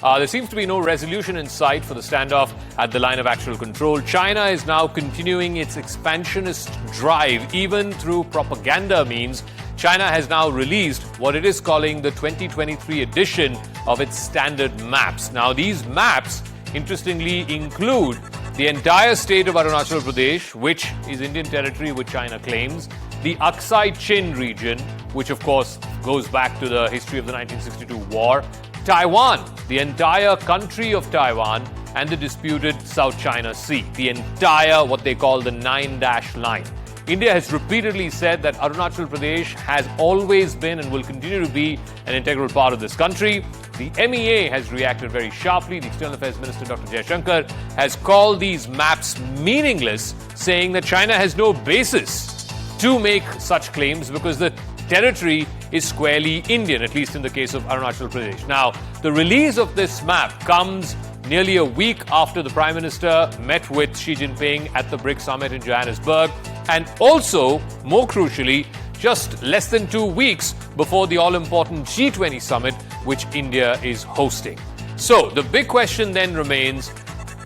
There seems to be no resolution in sight for the standoff at the line of actual control. China is now continuing its expansionist drive, even through propaganda means. China has now released what it is calling the 2023 edition of its standard maps. Now, these maps, interestingly, include the entire state of Arunachal Pradesh, which is Indian territory which China claims, the Aksai Chin region, which of course goes back to the history of the 1962 war, Taiwan, the entire country of Taiwan, and the disputed South China Sea, the entire what they call the 9-dash line. India has repeatedly said that Arunachal Pradesh has always been and will continue to be an integral part of this country. The MEA has reacted very sharply. The External Affairs Minister, Dr. Jaishankar, has called these maps meaningless, saying that China has no basis to make such claims because the territory is squarely Indian, at least in the case of Arunachal Pradesh. Now, the release of this map comes nearly a week after the Prime Minister met with Xi Jinping at the BRICS summit in Johannesburg, and also, more crucially, just less than 2 weeks before the all-important G20 Summit, which India is hosting. So, the big question then remains,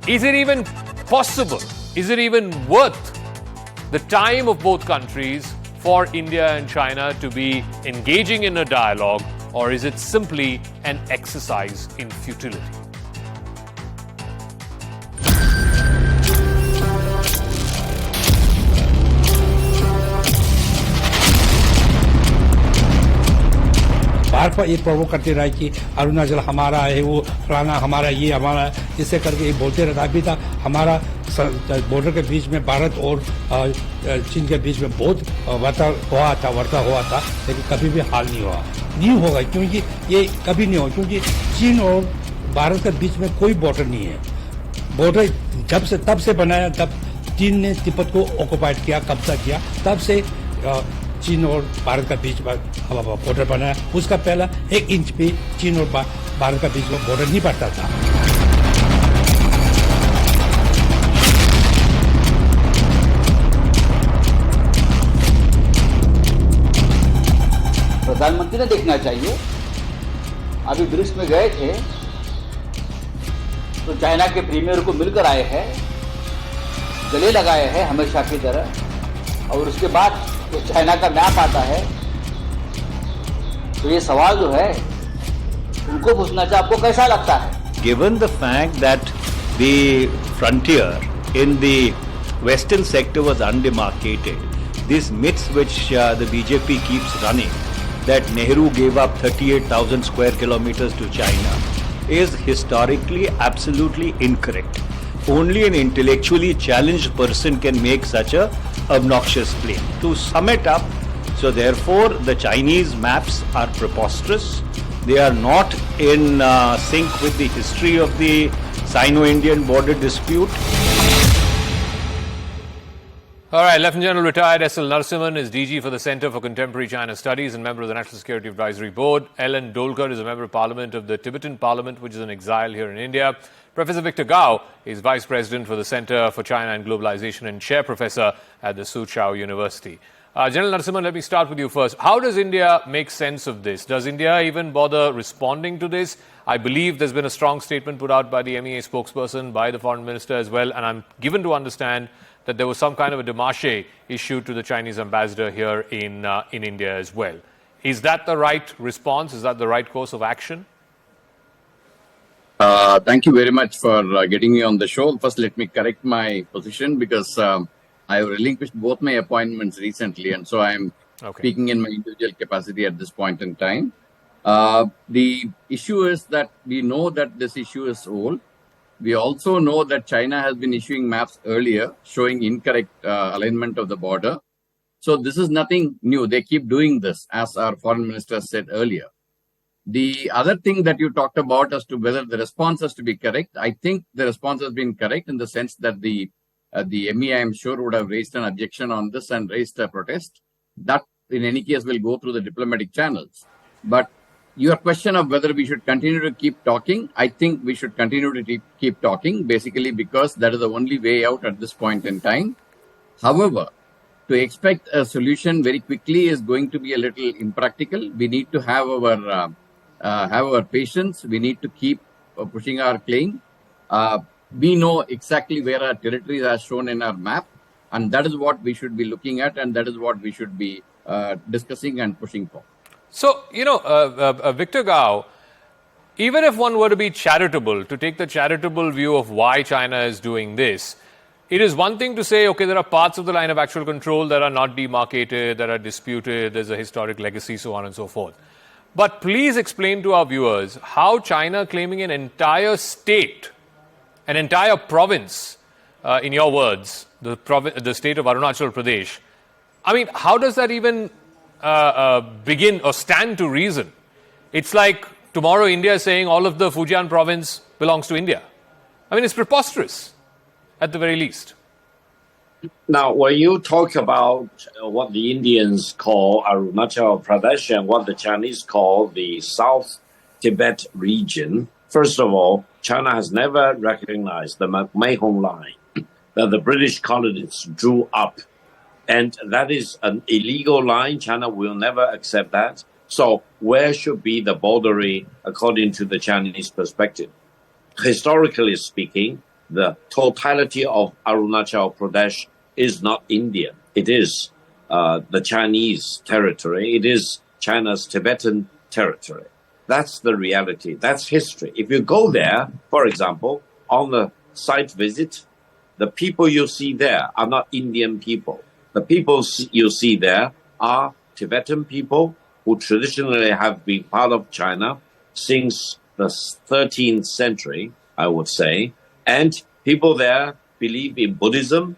is it even possible, is it even worth the time of both countries for India and China to be engaging in a dialogue, or is it simply an exercise in futility? बार बार ये प्रवोक करते रहा कि अरुणाचल हमारा है, वो फलाना हमारा, ये हमारा, इससे करके ये बोलते रहता। अभी तक हमारा बॉर्डर के बीच में भारत और चीन के बीच में बहुत वार्ता हुआ था, लेकिन कभी भी हाल नहीं होगा क्योंकि ये कभी नहीं होगा, क्योंकि चीन और भारत के बीच में कोई बॉर्डर नहीं है। बॉर्डर तब से बनाया, तब चीन ने तिब्बत को ऑक्युपाइड किया, कब्जा किया, तब से चीन और भारत का बीच में बॉर्डर बनाया। उसका पहला 1 इंच भी चीन और भारत का बीच में बॉर्डर नहीं पड़ता था। प्रधानमंत्री ने देखना चाहिए। अभी ब्रिक्स में गए थे तो चाइना के प्रीमियर को मिलकर आए हैं, गले लगाए हैं हमेशा की तरह, और उसके बाद तो चाइना का मैप आता है तो ये सवाल जो है उनको पूछना चाहिए, आपको कैसा लगता है? Given the fact that the frontier in the western sector was undemarcated, these myths which the BJP keeps running, that Nehru gave up 38,000 square kilometers to China, is historically absolutely incorrect. Only an intellectually challenged person can make such a obnoxious claim. To sum it up, so therefore the Chinese maps are preposterous. They are not in sync with the history of the Sino-Indian border dispute. All right, Lieutenant General retired S.L. Narasimhan is DG for the Center for Contemporary China Studies and member of the National Security Advisory Board. Ellen Dolkar is a member of Parliament of the Tibetan Parliament, which is in exile here in India. Professor Victor Gao is Vice President for the Center for China and Globalization and Chair Professor at the Soochow University. General Narasimhan, let me start with you first. How does India make sense of this? Does India even bother responding to this? I believe there's been a strong statement put out by the MEA spokesperson, by the Foreign Minister as well, and I'm given to understand that there was some kind of a démarche issued to the Chinese ambassador here in India as well. Is that the right response? Is that the right course of action? Thank you very much for getting me on the show. First, let me correct my position because I have relinquished both my appointments recently, and so I am speaking in my individual capacity at this point in time. The issue is that we know that this issue is old. We also know that China has been issuing maps earlier showing incorrect alignment of the border. So this is nothing new. They keep doing this, as our foreign minister said earlier. The other thing that you talked about as to whether the response has to be correct, I think the response has been correct in the sense that the MEA, I'm sure, would have raised an objection on this and raised a protest. That, in any case, will go through the diplomatic channels. But your question of whether we should continue to keep talking, I think we should continue to keep talking, basically because that is the only way out at this point in time. However, to expect a solution very quickly is going to be a little impractical. We need to have our patience. We need to keep pushing our claim. We know exactly where our territories are shown in our map, and that is what we should be looking at, and that is what we should be discussing and pushing for. So, Victor Gao, even if one were to be charitable, to take the charitable view of why China is doing this, it is one thing to say, okay, there are parts of the line of actual control that are not demarcated, that are disputed, there's a historic legacy, so on and so forth. But please explain to our viewers how China claiming an entire state, an entire province, in your words, the state of Arunachal Pradesh, I mean, how does that even begin or stand to reason? It's like tomorrow India is saying all of the Fujian province belongs to India. I mean, it's preposterous, at the very least. Now, when you talk about what the Indians call Arunachal Pradesh and what the Chinese call the South Tibet region, first of all, China has never recognized the Mekong line that the British colonists drew up. And that is an illegal line. China will never accept that. So where should be the boundary according to the Chinese perspective? Historically speaking, the totality of Arunachal Pradesh is not Indian. It is the Chinese territory. It is China's Tibetan territory. That's the reality. That's history. If you go there, for example, on the site visit, the people you see there are not Indian people. The people you see there are Tibetan people who traditionally have been part of China since the 13th century, I would say. And people there believe in Buddhism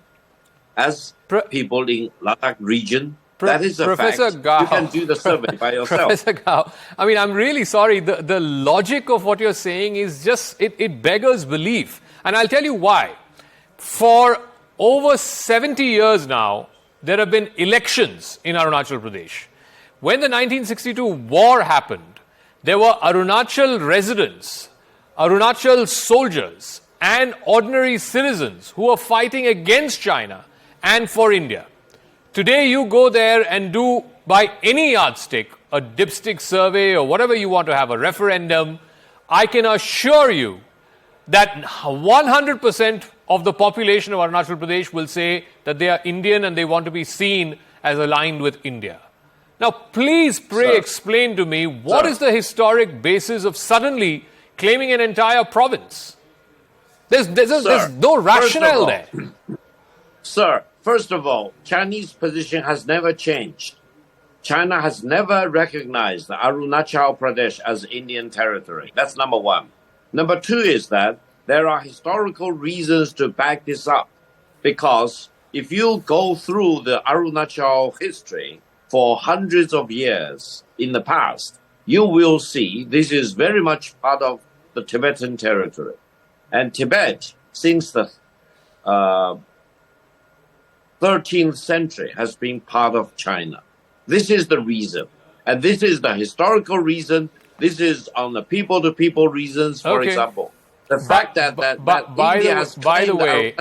as people in Ladakh region. That is a Professor fact. Gao, you can do the survey by yourself. Professor Gao, I mean, I'm really sorry. The logic of what you're saying is just, it beggars belief. And I'll tell you why. For over 70 years now, there have been elections in Arunachal Pradesh. When the 1962 war happened, there were Arunachal residents, Arunachal soldiers, and ordinary citizens who were fighting against China and for India. Today, you go there and do, by any yardstick, a dipstick survey or whatever you want to have, a referendum. I can assure you that 100% of the population of Arunachal Pradesh will say that they are Indian and they want to be seen as aligned with India. Now, please, pray, explain to me what is the historic basis of suddenly claiming an entire province? There's no rationale there. Sir, first of all, Chinese position has never changed. China has never recognized the Arunachal Pradesh as Indian territory. That's number one. Number two is that there are historical reasons to back this up. Because if you go through the Arunachal history for hundreds of years in the past, you will see this is very much part of the Tibetan territory. And Tibet, since the 13th century, has been part of China. This is the reason. And this is the historical reason. This is on the people-to-people reasons, for example. The fact that India has by the way,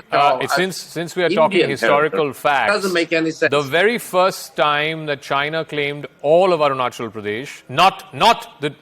since we are talking historical facts, doesn't make any sense. The very first time that China claimed all of Arunachal Pradesh, not the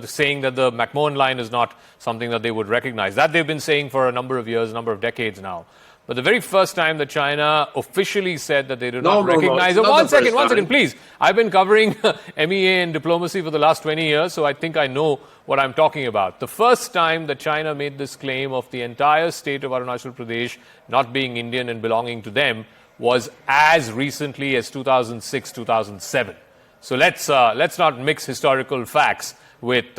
saying that the McMahon line is not something that they would recognize. That they've been saying for a number of years, a number of decades now. But the very first time that China officially said that they do not recognize... One second, please. I've been covering MEA and diplomacy for the last 20 years, so I think I know what I'm talking about. The first time that China made this claim of the entire state of Arunachal Pradesh not being Indian and belonging to them was as recently as 2006, 2007. So let's not mix historical facts with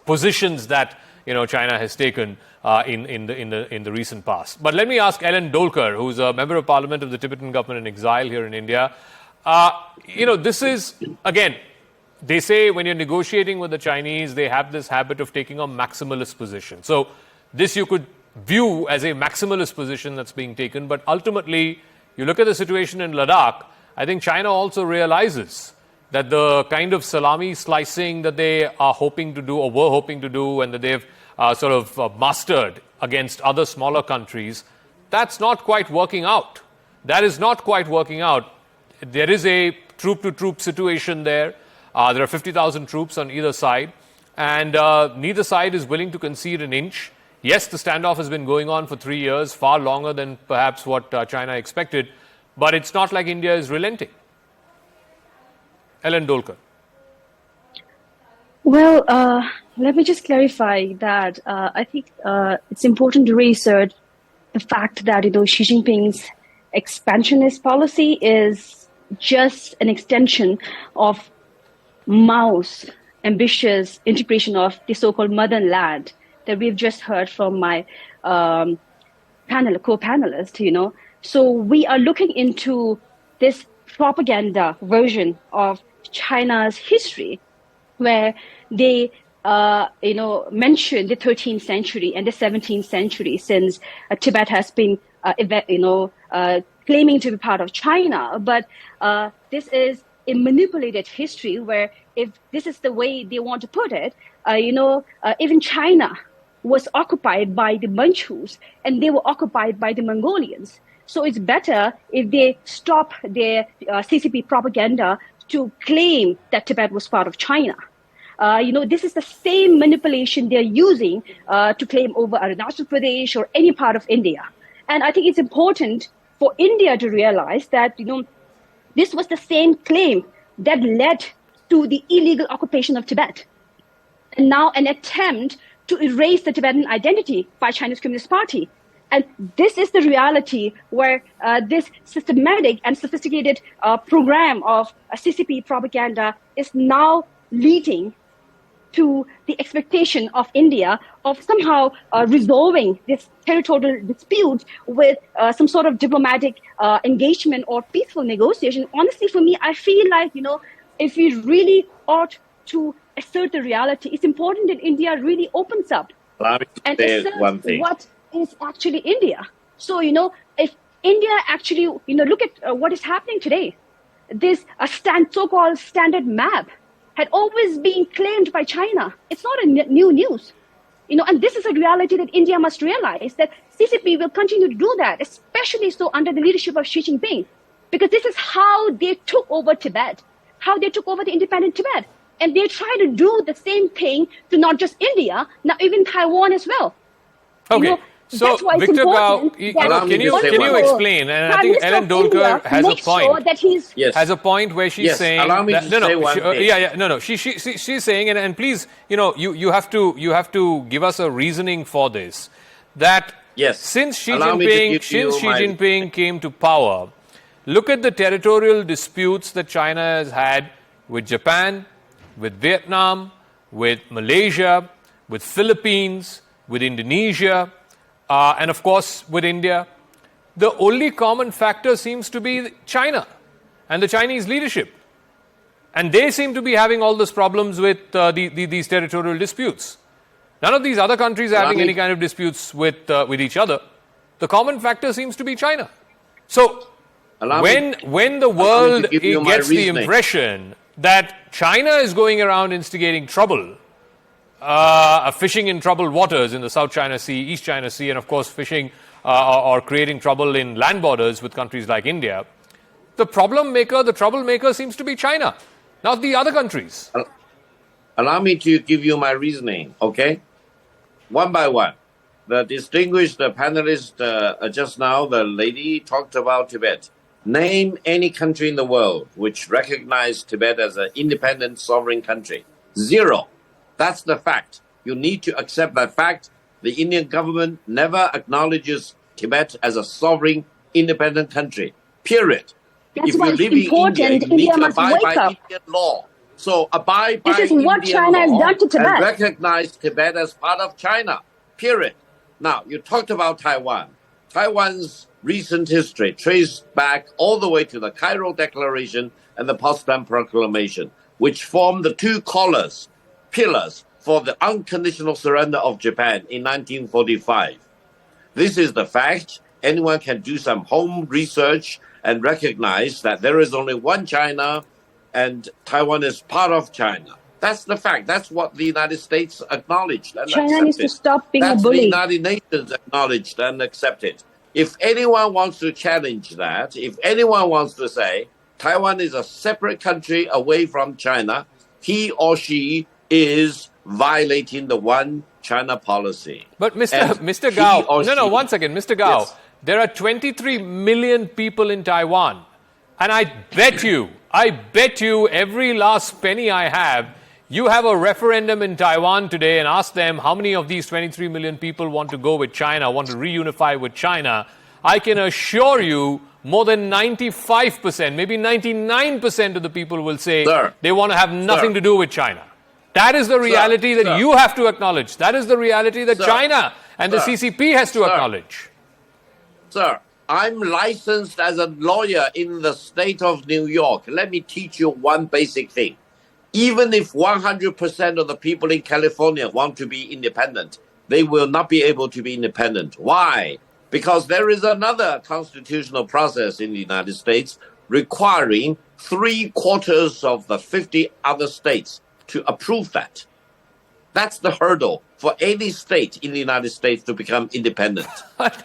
positions that China has taken in the recent past. But let me ask Ellen Dolkar, who's a member of parliament of the Tibetan government in exile here in India. This is, again, they say when you're negotiating with the Chinese, they have this habit of taking a maximalist position. So this you could view as a maximalist position that's being taken. But ultimately, you look at the situation in Ladakh, I think China also realizes that the kind of salami slicing that they are hoping to do or were hoping to do and that they've mastered against other smaller countries, that's not quite working out. That is not quite working out. There is a troop-to-troop situation there. There are 50,000 troops on either side. and neither side is willing to concede an inch. Yes, the standoff has been going on for 3 years, far longer than perhaps what China expected, but it's not like India is relenting. Ellen Dolkar. Well, let me just clarify that I think it's important to reassert the fact that Xi Jinping's expansionist policy is just an extension of Mao's ambitious integration of the so-called motherland that we've just heard from my co-panelist. So we are looking into this propaganda version of China's history, where they mention the 13th century and the 17th century, since Tibet has been claiming to be part of China. But this is a manipulated history, where if this is the way they want to put it, even China was occupied by the Manchus, and they were occupied by the Mongolians. So it's better if they stop their CCP propaganda to claim that Tibet was part of China. This is the same manipulation they're using to claim over Arunachal Pradesh or any part of India. And I think it's important for India to realize that, this was the same claim that led to the illegal occupation of Tibet. And now an attempt to erase the Tibetan identity by Chinese Communist Party. And this is the reality where this systematic and sophisticated program of CCP propaganda is now leading to the expectation of India of somehow resolving this territorial dispute with some sort of diplomatic engagement or peaceful negotiation. Honestly, for me, I feel like, if we really ought to assert the reality, it's important that India really opens up and asserts what is actually India. So, if India actually, look at what is happening today. This so-called standard map had always been claimed by China. It's not a new news. And this is a reality that India must realize, that CCP will continue to do that, especially so under the leadership of Xi Jinping, because this is how they took over Tibet, how they took over the independent Tibet. And they try to do the same thing to not just India, now even Taiwan as well. Okay. So, Victor Gao, can you explain? And I think Ellen Dolkar has a point. Has a point where she's saying allow me that, to say one thing. She's saying, and please, you have to give us a reasoning for this. That since Xi Jinping came to power, look at the territorial disputes that China has had with Japan, with Vietnam, with Malaysia, with Philippines, with Indonesia, and of course with India. The only common factor seems to be China and the Chinese leadership. And they seem to be having all these problems with these territorial disputes. None of these other countries are having any kind of disputes with each other. The common factor seems to be China. So when the world gets the impression that China is going around instigating trouble, fishing in troubled waters in the South China Sea, East China Sea, and of course fishing or creating trouble in land borders with countries like India, the troublemaker seems to be China, not the other countries. Allow me to give you my reasoning, okay? One by one. The distinguished panelist just now, the lady, talked about Tibet. Name any country in the world which recognized Tibet as an independent sovereign country. Zero. That's the fact. You need to accept that fact. The Indian government never acknowledges Tibet as a sovereign, independent country. Period. That's why it's important India must wake up. Indian law. So abide by This is what China has done to Tibet. And recognize Tibet as part of China. Period. Now, you talked about Taiwan. Taiwan's recent history traced back all the way to the Cairo Declaration and the Potsdam Proclamation, which formed the two pillars for the unconditional surrender of Japan in 1945. This is the fact. Anyone can do some home research and recognize that there is only one China and Taiwan is part of China. That's the fact. That's what the United States acknowledged and accepted. China needs to stop being a bully. The United Nations acknowledged and accepted. If anyone wants to challenge that, if anyone wants to say Taiwan is a separate country away from China, he or she is violating the one China policy. But Mr. he Gao, or no, she- one second, Mr. Gao, Yes. there are 23 million people in Taiwan, and I bet you every last penny I have, you have a referendum in Taiwan today and ask them how many of these 23 million people want to go with China, want to reunify with China. I can assure you more than 95%, maybe 99% of the people will say Sir. they want to have nothing Sir. to do with China. That is the reality that Sir. you have to acknowledge. That is the reality that Sir. China and the Sir. CCP has to Sir. acknowledge. Sir, I'm licensed as a lawyer in the state of New York. Let me teach you one basic thing. Even if 100% of the people in California want to be independent, they will not be able to be independent. Why? Because there is another constitutional process in the United States requiring 3/4 of the 50 other states to approve that. That's the hurdle for any state in the United States to become independent.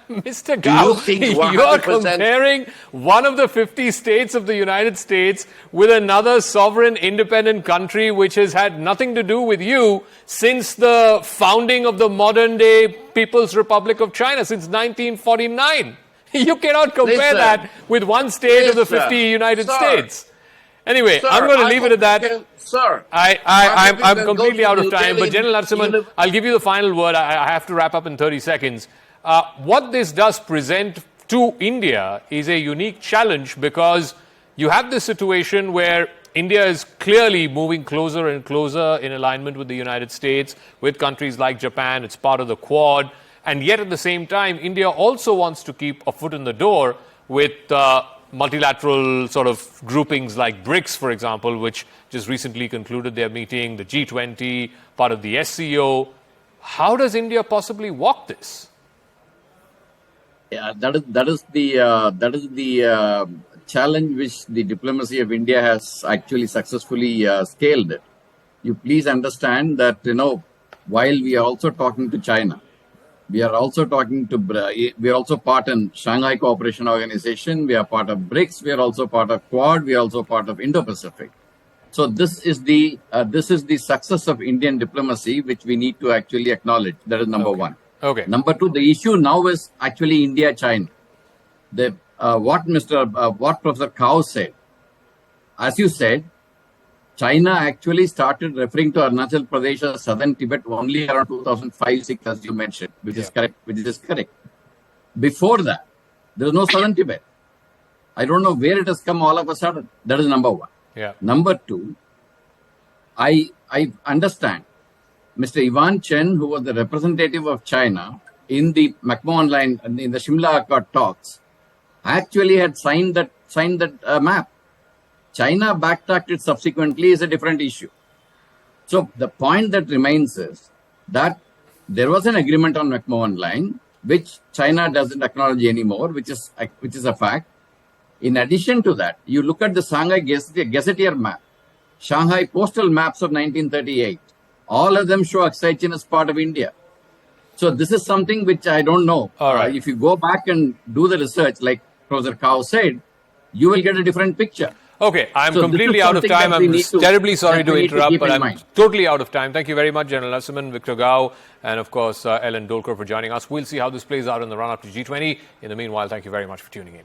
Mr. Gao, you think you are 100% comparing one of the 50 states of the United States with another sovereign independent country which has had nothing to do with you since the founding of the modern-day People's Republic of China, since 1949. You cannot compare Listen. that with one state of the Listen. 50 United Sir. States. Anyway, Sir, I'm going to I leave it hope at that. you can- Sir, I'm can completely go to out of New time, but Delhi General Narasimhan, I'll give you the final word. I have to wrap up in 30 seconds. What this does present to India is a unique challenge because you have this situation where India is clearly moving closer and closer in alignment with the United States, with countries like Japan. It's part of the Quad. And yet at the same time, India also wants to keep a foot in the door with multilateral sort of groupings like BRICS, for example, which just recently concluded their meeting, the G20, part of the SCO. How does India possibly walk this? Yeah, that is the challenge which the diplomacy of India has actually successfully scaled. You please understand that while we are also talking to China, we are also we are also part in Shanghai Cooperation Organization. We are part of BRICS. We are also part of Quad. We are also part of Indo-Pacific. So this is the success of Indian diplomacy, which we need to actually acknowledge. That is number one. Okay. Number two, the issue now is actually India-China. What Professor Kao said, as you said, China actually started referring to Arunachal Pradesh as Southern Tibet only around 2005-6, as you mentioned, which is correct. Before that, there was no Southern Tibet. I don't know where it has come all of a sudden. That is number one. Yeah. Number two, I understand Mr. Ivan Chen, who was the representative of China in the McMahon line, in the Shimla Accord talks, actually had signed that map. China backtracked it subsequently is a different issue. So the point that remains is that there was an agreement on McMahon line, which China doesn't acknowledge anymore, which is a fact. In addition to that, you look at the Shanghai Gazetteer map, Shanghai postal maps of 1938. All of them show Aksai as part of India. So this is something which I don't know. All right. If you go back and do the research, like Professor Kao said, you will get a different picture. Okay, I'm So completely out of time. I'm terribly sorry to interrupt, but I'm totally out of time. Thank you very much, General Narasimhan, Victor Gao, and of course, Ellen Dolkar for joining us. We'll see how this plays out in the run-up to G20. In the meanwhile, thank you very much for tuning in.